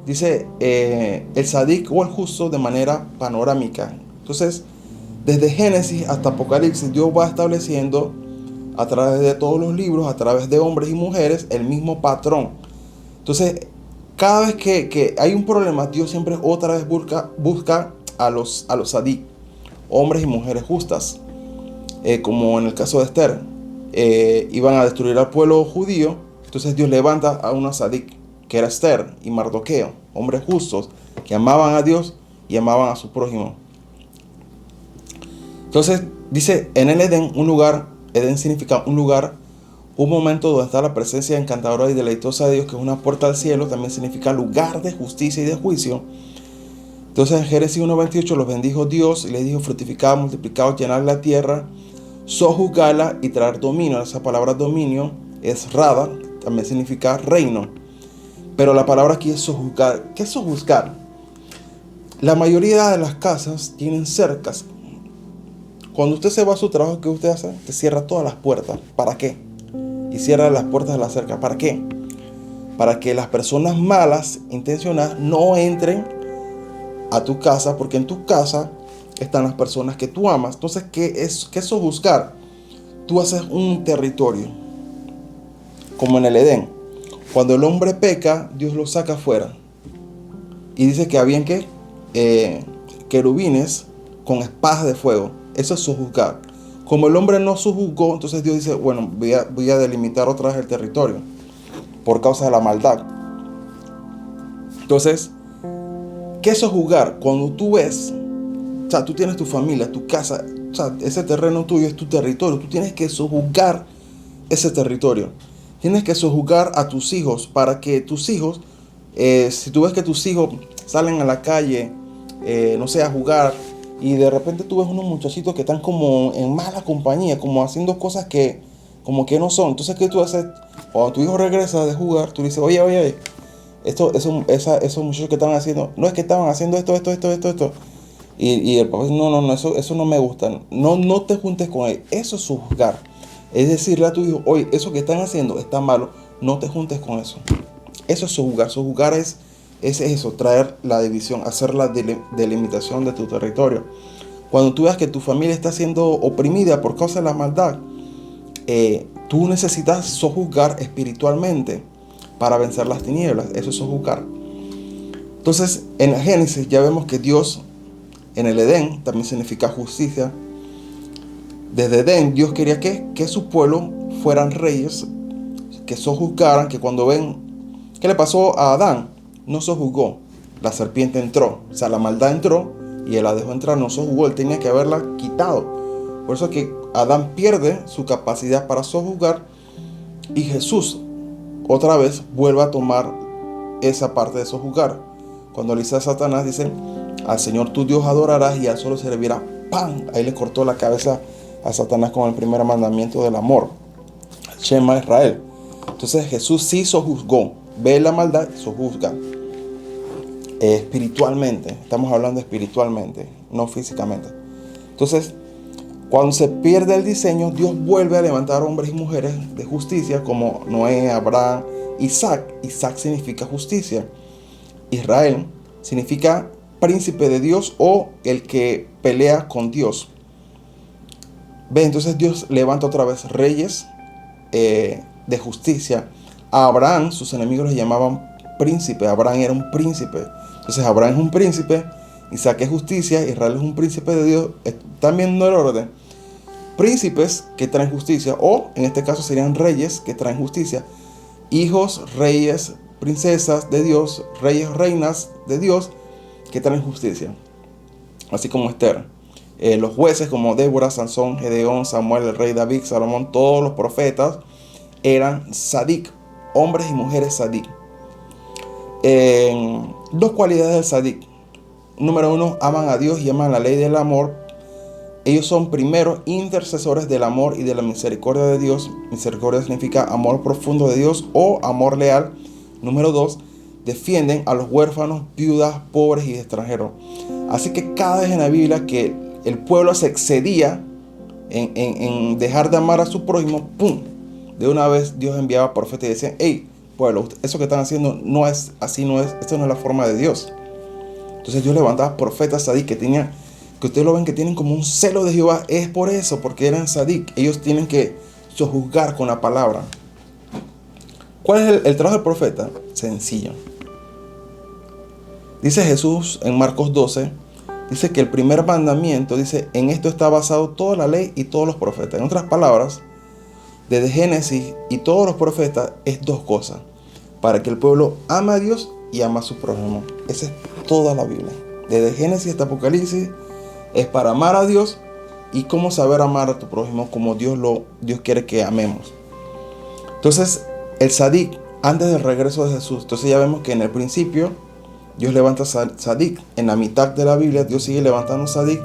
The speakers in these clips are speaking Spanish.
dice el sadik o el justo de manera panorámica. Entonces, desde Génesis hasta Apocalipsis, Dios va estableciendo a través de todos los libros, a través de hombres y mujeres, el mismo patrón. Entonces, cada vez que hay un problema, Dios siempre otra vez busca a los sadik, hombres y mujeres justas. Como en el caso de Esther, iban a destruir al pueblo judío. Entonces Dios levanta a una sadik, que era Esther y Mardoqueo, hombres justos que amaban a Dios y amaban a su prójimo. Entonces dice en el Edén, un lugar. Edén significa un lugar, un momento donde está la presencia encantadora y deleitosa de Dios, que es una puerta al cielo. También significa lugar de justicia y de juicio. Entonces en Génesis 1:28 los bendijo Dios y les dijo: fructificad, multiplicaos, llenad la tierra, sojuzgarla y traer dominio. Esa palabra dominio es rada, también significa reino. Pero la palabra aquí es sojuzgar. ¿Qué es sojuzgar? La mayoría de las casas tienen cercas. Cuando usted se va a su trabajo, ¿qué usted hace? Te cierra todas las puertas. ¿Para qué? Y cierra las puertas de la cerca. ¿Para qué? Para que las personas malas, intencionadas, no entren a tu casa, porque en tu casa están las personas que tú amas. Entonces, ¿qué es sojuzgar? Tú haces un territorio, como en el Edén. Cuando el hombre peca, Dios lo saca afuera. Y dice que habían querubines con espadas de fuego. Eso es sojuzgar. Como el hombre no sojuzgó, entonces Dios dice: bueno, voy a delimitar otra vez el territorio por causa de la maldad. Entonces, ¿qué es sojuzgar? Cuando tú ves, o sea, tú tienes tu familia, tu casa, o sea, ese terreno tuyo es tu territorio. Tú tienes que sojuzgar ese territorio. Tienes que sojuzgar a tus hijos para que tus hijos, si tú ves que tus hijos salen a la calle, no sé, a jugar, y de repente tú ves unos muchachitos que están como en mala compañía, como haciendo cosas que como que no son. Entonces, ¿qué tú haces? Cuando tu hijo regresa de jugar, tú le dices: oye, esos muchachos que estaban haciendo, no es que estaban haciendo esto. Y el papá dice: no, eso no me gusta. No te juntes con él. Eso es juzgar. Es decirle a tu hijo: oye, eso que están haciendo está malo, no te juntes con eso. Eso es juzgar. Juzgar es eso, traer la división, hacer la delimitación de tu territorio. Cuando tú veas que tu familia está siendo oprimida por causa de la maldad, tú necesitas sojuzgar espiritualmente para vencer las tinieblas. Eso es sojuzgar. Entonces, en la Génesis ya vemos que Dios, en el Edén, también significa justicia. Desde Edén, Dios quería que su pueblo fueran reyes, que sojuzgaran, que cuando ven, ¿qué le pasó a Adán? No sojuzgó. La serpiente entró, o sea, la maldad entró y él la dejó entrar, no sojuzgó, él tenía que haberla quitado. Por eso es que Adán pierde su capacidad para sojuzgar y Jesús otra vez vuelve a tomar esa parte de sojuzgar. Cuando le dice a Satanás, dice: al Señor tu Dios adorarás y al solo servirás. ¡Pam! Ahí le cortó la cabeza a Satanás con el primer mandamiento del amor, Shema Israel. Entonces Jesús sí sojuzgó, ve la maldad, sojuzga. Espiritualmente, estamos hablando espiritualmente, no físicamente. Entonces, cuando se pierde el diseño, Dios vuelve a levantar hombres y mujeres de justicia como Noé, Abraham, Isaac. Isaac significa justicia. Israel significa príncipe de Dios o el que pelea con Dios. Ve, entonces Dios levanta otra vez reyes de justicia. A Abraham, sus enemigos le llamaban príncipe. Abraham era un príncipe. Entonces Abraham es un príncipe, Isaac es justicia, Israel es un príncipe de Dios. Están viendo el orden. Príncipes que traen justicia, o en este caso serían reyes que traen justicia. Hijos, reyes, princesas de Dios, reyes, reinas de Dios que traen justicia. Así como Esther. Los jueces como Débora, Sansón, Gedeón, Samuel, el rey David, Salomón, todos los profetas eran sadik, hombres y mujeres sadik. Dos cualidades del sadik. Número uno, aman a Dios y aman la ley del amor. Ellos son primero intercesores del amor y de la misericordia de Dios. Misericordia significa amor profundo de Dios o amor leal. Número dos, defienden a los huérfanos, viudas, pobres y extranjeros. Así que cada vez en la Biblia que el pueblo se excedía en dejar de amar a su prójimo, ¡pum!, de una vez Dios enviaba profetas y decían: hey, pueblo. Eso que están haciendo no es así, esta no es la forma de Dios. Entonces Dios levantaba profetas sadik que ustedes lo ven que tienen como un celo de Jehová. Es por eso, porque eran sadik. Ellos tienen que sojuzgar con la palabra. ¿Cuál es el trabajo del profeta? Sencillo. Dice Jesús en Marcos 12, dice que el primer mandamiento, dice, en esto está basado toda la ley y todos los profetas. En otras palabras, desde Génesis y todos los profetas es dos cosas: para que el pueblo ama a Dios y ama a su prójimo. Esa es toda la Biblia. Desde Génesis hasta Apocalipsis es para amar a Dios y cómo saber amar a tu prójimo como Dios quiere que amemos. Entonces, el sadik, antes del regreso de Jesús, entonces ya vemos que en el principio Dios levanta sadik. En la mitad de la Biblia Dios sigue levantando sadik.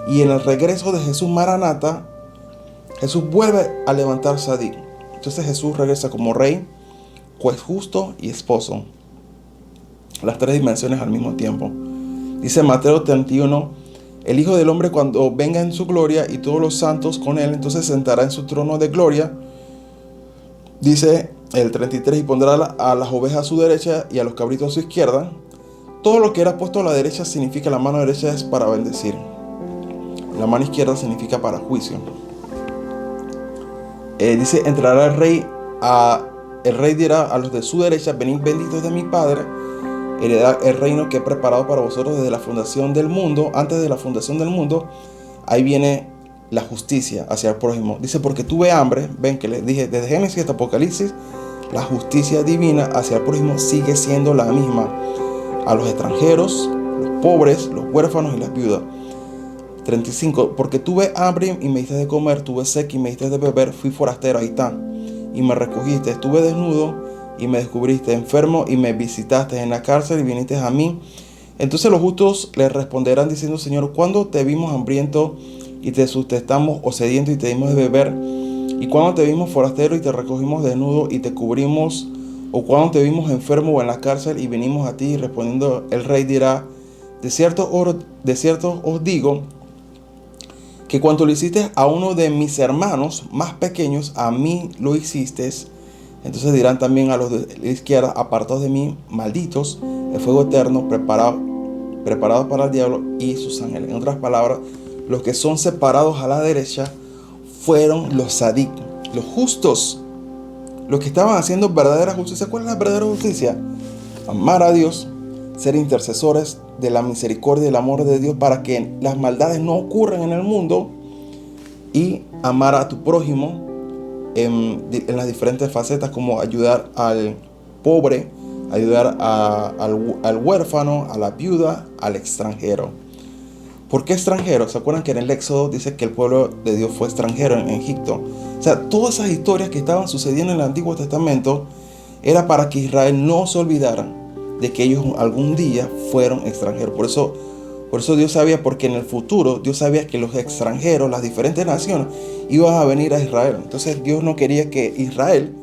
Y en el regreso de Jesús Maranata, Jesús vuelve a levantar sadik. Entonces Jesús regresa como rey, juez justo y esposo. Las tres dimensiones al mismo tiempo. Dice Mateo 31, el Hijo del Hombre cuando venga en su gloria y todos los santos con él, entonces sentará en su trono de gloria. Dice el 33, y pondrá a las ovejas a su derecha y a los cabritos a su izquierda. Todo lo que era puesto a la derecha significa, la mano derecha es para bendecir. La mano izquierda significa para juicio. Dice, entrará el rey dirá a los de su derecha, venid benditos de mi Padre, heredad el reino que he preparado para vosotros desde la fundación del mundo. Antes de la fundación del mundo, ahí viene la justicia hacia el prójimo. Dice, porque tuve hambre. Ven que les dije, desde Génesis hasta Apocalipsis, la justicia divina hacia el prójimo sigue siendo la misma. A los extranjeros, los pobres, los huérfanos y las viudas. 35, porque tuve hambre y me diste de comer, tuve sed y me diste de beber, fui forastero, ahí está, y me recogiste, estuve desnudo y me descubriste, enfermo y me visitaste, en la cárcel y viniste a mí. Entonces los justos le responderán diciendo, Señor, ¿cuándo te vimos hambriento y te sustentamos, o sediento y te dimos de beber? ¿Y cuándo te vimos forastero y te recogimos desnudo y te cubrimos? ¿O cuando te vimos enfermo o en la cárcel y venimos a ti? Y respondiendo el rey dirá, de cierto os digo, que cuando lo hiciste a uno de mis hermanos más pequeños, a mí lo hiciste. Entonces dirán también a los de la izquierda, apartados de mí, malditos, el fuego eterno preparado para el diablo y sus ángeles. En otras palabras, los que son separados a la derecha fueron los sadik, los justos. Los que estaban haciendo verdadera justicia. ¿Cuál es la verdadera justicia? Amar a Dios, ser intercesores de la misericordia y el amor de Dios para que las maldades no ocurran en el mundo, y amar a tu prójimo en las diferentes facetas, como ayudar al pobre, ayudar al huérfano, a la viuda, al extranjero. ¿Por qué extranjero? ¿Se acuerdan que en el Éxodo dice que el pueblo de Dios fue extranjero en Egipto? O sea, todas esas historias que estaban sucediendo en el Antiguo Testamento era para que Israel no se olvidara de que ellos algún día fueron extranjeros. Por eso Dios sabía, porque en el futuro Dios sabía que los extranjeros, las diferentes naciones, iban a venir a Israel. Entonces Dios no quería que Israel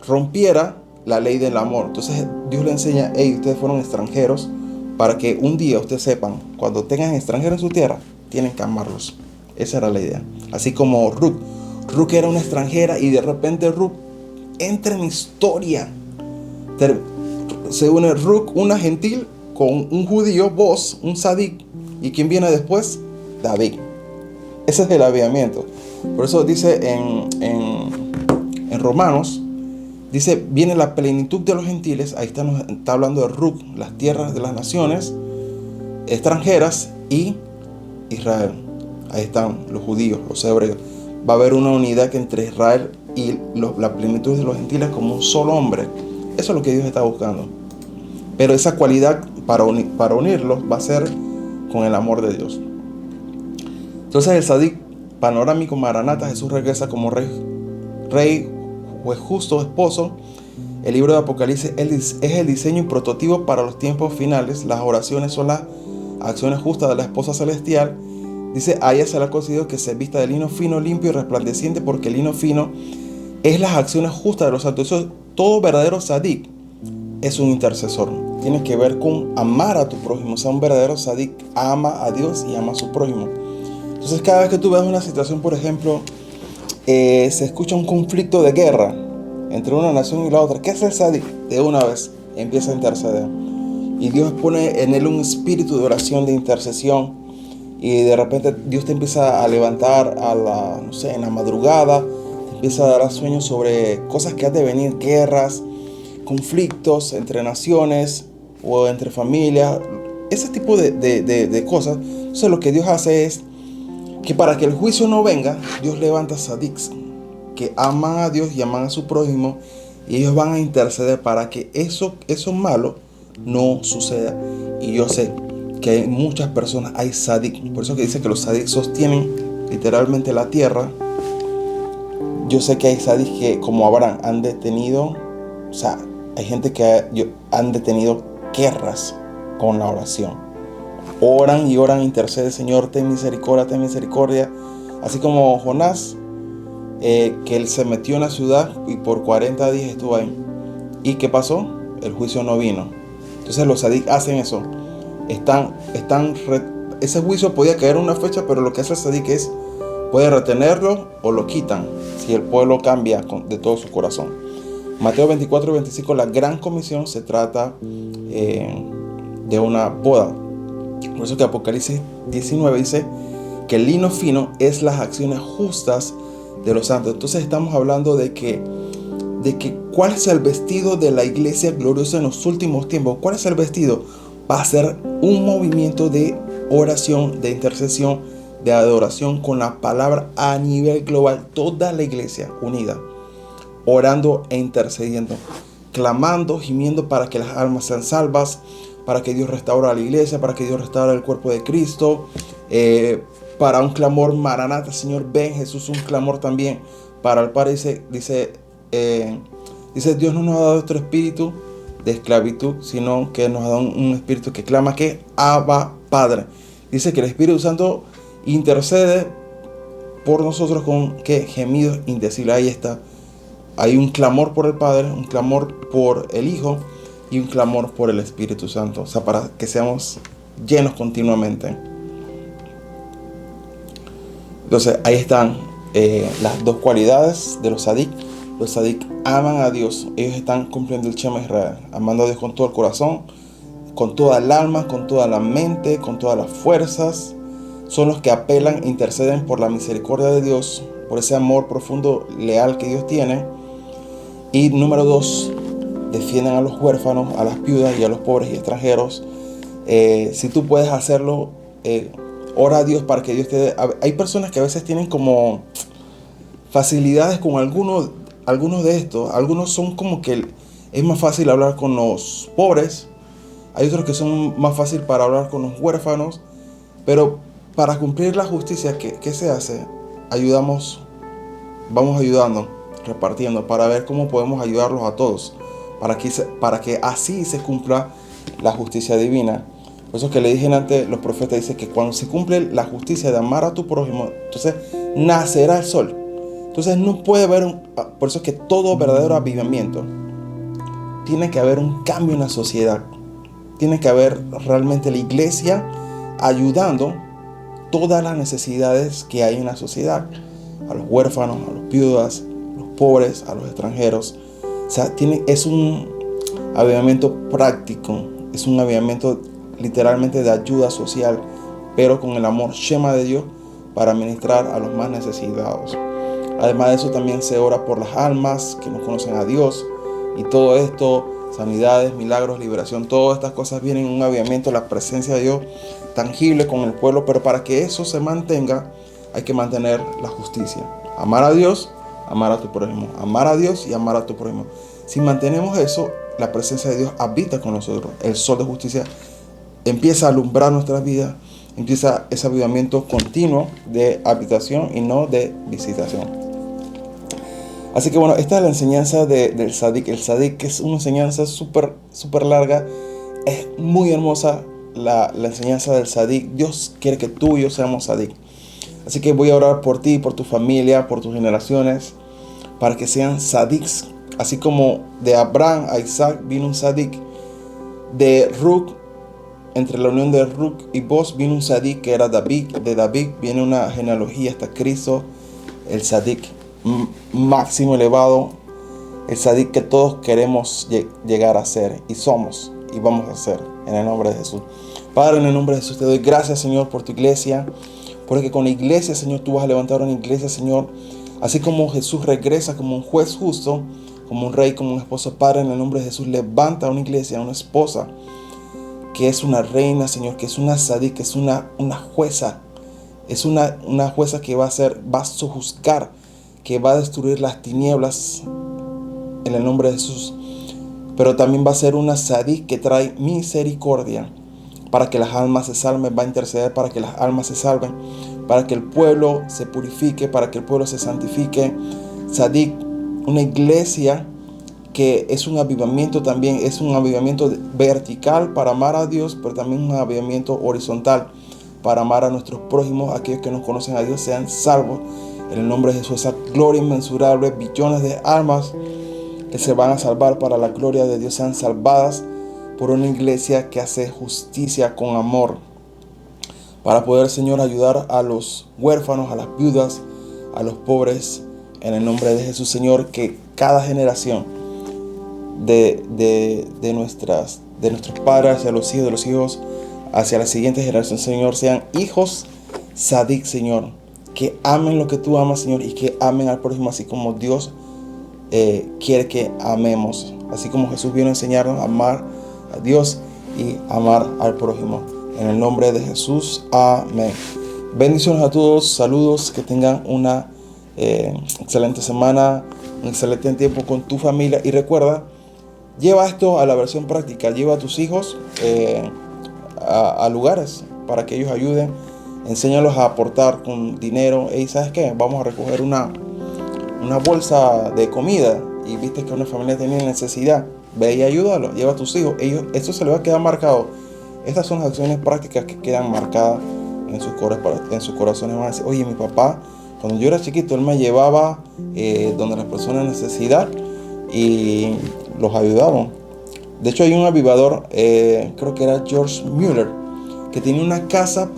rompiera la ley del amor. Entonces Dios le enseña, hey, ustedes fueron extranjeros, para que un día ustedes sepan, cuando tengan extranjeros en su tierra, tienen que amarlos. Esa era la idea. Así como Ruth era una extranjera y de repente Ruth entra en historia. Se une Ruth, una gentil, con un judío, Boaz, un sadik. ¿Y quién viene después? David. Ese es el avivamiento. Por eso dice en Romanos, dice, viene la plenitud de los gentiles. Ahí está hablando de Ruth, las tierras de las naciones extranjeras, y Israel. Ahí están los judíos, los hebreos. Va a haber una unidad entre Israel y la plenitud de los gentiles como un solo hombre. Eso es lo que Dios está buscando. Pero esa cualidad para unirlos va a ser con el amor de Dios. Entonces el sadik panorámico Maranata, Jesús regresa como rey, juez justo, esposo. El libro de Apocalipsis es el diseño y prototipo para los tiempos finales. Las oraciones son las acciones justas de la esposa celestial. Dice, a ella se le ha concedido que se vista de lino fino, limpio y resplandeciente, porque el lino fino es las acciones justas de los santos. Eso, todo verdadero sadik es un intercesor. Tiene que ver con amar a tu prójimo. O sea, un verdadero sadik ama a Dios y ama a su prójimo. Entonces, cada vez que tú ves una situación, por ejemplo, se escucha un conflicto de guerra entre una nación y la otra. ¿Qué hace el Sadik? De una vez empieza a interceder. Y Dios pone en él un espíritu de oración, de intercesión. Y de repente Dios te empieza a levantar en la madrugada. Te empieza a dar sueños sobre cosas que han de venir, guerras, conflictos entre naciones o entre familias. Ese tipo de cosas. Entonces lo que Dios hace es que para que el juicio no venga, Dios levanta sadiks que aman a Dios y aman a su prójimo, y ellos van a interceder para que eso malo no suceda. Y yo sé que hay muchas personas, hay sadik, por eso que dice que los sadik sostienen literalmente la tierra. Yo sé que hay sadik que, como Abraham, han detenido, hay gente que han detenido guerras con la oración. Oran y oran, intercede, Señor, ten misericordia, ten misericordia. Así como Jonás, que él se metió en la ciudad y por 40 días estuvo ahí. ¿Y qué pasó? El juicio no vino. Entonces los sadik hacen eso. Ese juicio podía caer en una fecha, pero lo que hace el sadik es, puede retenerlo o lo quitan, si el pueblo cambia de todo su corazón. Mateo 24 y 25, la gran comisión se trata de una boda. Por eso que Apocalipsis 19 dice que el lino fino es las acciones justas de los santos. Entonces estamos hablando de que cuál es el vestido de la iglesia gloriosa en los últimos tiempos. ¿Cuál es el vestido? Va a ser un movimiento de oración, de intercesión, de adoración con la palabra a nivel global. Toda la iglesia unida, orando e intercediendo, clamando, gimiendo para que las almas sean salvas, para que Dios restaure a la iglesia, para que Dios restaure el cuerpo de Cristo, para un clamor Maranata, Señor ven, Jesús, un clamor también para el Padre. Dice Dios no nos ha dado otro espíritu de esclavitud, sino que nos ha dado un espíritu que clama, que Abba Padre. Dice que el Espíritu Santo intercede por nosotros con gemidos indecibles. Ahí está. Hay un clamor por el Padre, un clamor por el Hijo y un clamor por el Espíritu Santo. Para que seamos llenos continuamente. Entonces ahí están las dos cualidades de los sadik. Los sadik aman a Dios. Ellos están cumpliendo el Shema Israel, amando a Dios con todo el corazón, con toda el alma, con toda la mente, con todas las fuerzas. Son los que apelan, interceden por la misericordia de Dios, por ese amor profundo, leal que Dios tiene. Y número 2, defienden a los huérfanos, a las viudas y a los pobres y extranjeros. Si tú puedes hacerlo, ora a Dios para que Dios te dé. Hay personas que a veces tienen como facilidades con algunos de estos. Algunos son como que es más fácil hablar con los pobres. Hay otros que son más fácil para hablar con los huérfanos. Pero para cumplir la justicia, ¿qué se hace? Vamos ayudando, repartiendo, para ver cómo podemos ayudarlos a todos, para que así se cumpla la justicia divina. Por eso que le dije antes, los profetas dicen que cuando se cumple la justicia de amar a tu prójimo, entonces nacerá el sol. Entonces no puede haber por eso es que todo verdadero avivamiento tiene que haber un cambio en la sociedad. Tiene que haber realmente la iglesia ayudando todas las necesidades que hay en la sociedad, a los huérfanos, a los viudas, a los pobres, a los extranjeros. O sea, es un avivamiento práctico, es un avivamiento literalmente de ayuda social, pero con el amor Shema de Dios para ministrar a los más necesitados. Además de eso, también se ora por las almas que no conocen a Dios, y todo esto, sanidades, milagros, liberación, todas estas cosas vienen en un avivamiento, la presencia de Dios tangible con el pueblo. Pero para que eso se mantenga, hay que mantener la justicia. Amar a Dios, amar a tu prójimo. Amar a Dios y amar a tu prójimo. Si mantenemos eso, la presencia de Dios habita con nosotros. El sol de justicia empieza a alumbrar nuestras vidas. Empieza ese avivamiento continuo de habitación y no de visitación. Así que bueno, esta es la enseñanza del sadik. El sadik es una enseñanza súper larga. Es muy hermosa la enseñanza del sadik. Dios quiere que tú y yo seamos sadik. Así que voy a orar por ti, por tu familia, por tus generaciones, para que sean sadiks. Así como de Abraham a Isaac vino un sadik, de Ruc, entre la unión de Ruc y Boz vino un sadik que era David. De David viene una genealogía hasta Cristo, el sadik máximo elevado, el tzadik que todos queremos llegar a ser y somos y vamos a ser, en el nombre de Jesús. Padre, en el nombre de Jesús te doy gracias, Señor, por tu iglesia, porque con la iglesia, Señor, tú vas a levantar una iglesia, Señor, así como Jesús regresa como un juez justo, como un rey, como un esposo. Padre, en el nombre de Jesús, levanta una iglesia, una esposa, que es una reina, Señor, que es una tzadik, que es una jueza. Es una jueza que va a sojuzgar, que va a destruir las tinieblas en el nombre de Jesús. Pero también va a ser una tzadik que trae misericordia para que las almas se salven, va a interceder para que las almas se salven, para que el pueblo se purifique, para que el pueblo se santifique. Tzadik, una iglesia que es un avivamiento también, es un avivamiento vertical para amar a Dios, pero también un avivamiento horizontal para amar a nuestros prójimos, aquellos que no conocen a Dios sean salvos. En el nombre de Jesús, esa gloria inmensurable, billones de almas que se van a salvar para la gloria de Dios sean salvadas por una iglesia que hace justicia con amor, para poder, Señor, ayudar a los huérfanos, a las viudas, a los pobres. En el nombre de Jesús, Señor, que cada generación de nuestros padres hacia los hijos, hacia la siguiente generación, Señor, sean hijos tzadik, Señor, que amen lo que tú amas, Señor, y que amen al prójimo así como Dios quiere que amemos, así como Jesús vino a enseñarnos a amar a Dios y amar al prójimo. En el nombre de Jesús, amén. Bendiciones a todos, saludos, que tengan una excelente semana, un excelente tiempo con tu familia, y recuerda, lleva esto a la versión práctica, lleva a tus hijos a lugares para que ellos ayuden, enséñalos a aportar con dinero. Y ¿sabes qué? Vamos a recoger una bolsa de comida y viste que una familia tenía necesidad, ve y ayúdalo, lleva a tus hijos, esto se les va a quedar marcado. Estas son las acciones prácticas que quedan marcadas en sus corazones. Van a decir, oye, mi papá, cuando yo era chiquito, él me llevaba donde las personas necesidad y los ayudaban. De hecho, hay un avivador, creo que era George Mueller, que tenía una casa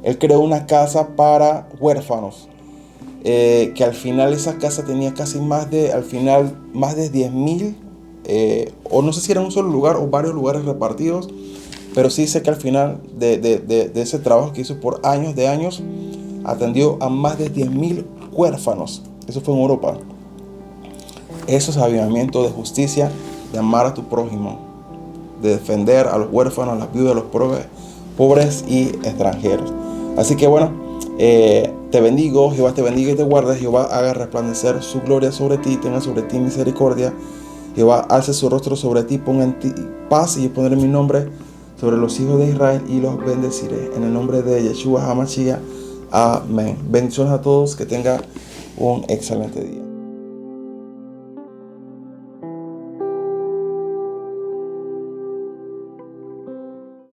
él creó una casa para huérfanos. Que al final esa casa tenía casi más de 10,000, o no sé si era un solo lugar o varios lugares repartidos, pero sí sé que al final de ese trabajo que hizo por años atendió a más de 10,000 huérfanos. Eso fue en Europa. Eso es avivamiento de justicia, de amar a tu prójimo, de defender a los huérfanos, a las viudas, a los pobres y extranjeros. Así que bueno, te bendigo, Jehová te bendiga y te guarde, Jehová haga resplandecer su gloria sobre ti, tenga sobre ti misericordia, Jehová alce su rostro sobre ti, ponga en ti paz, y yo pondré mi nombre sobre los hijos de Israel y los bendeciré. En el nombre de Yeshua HaMashiach, amén. Bendiciones a todos, que tengan un excelente día.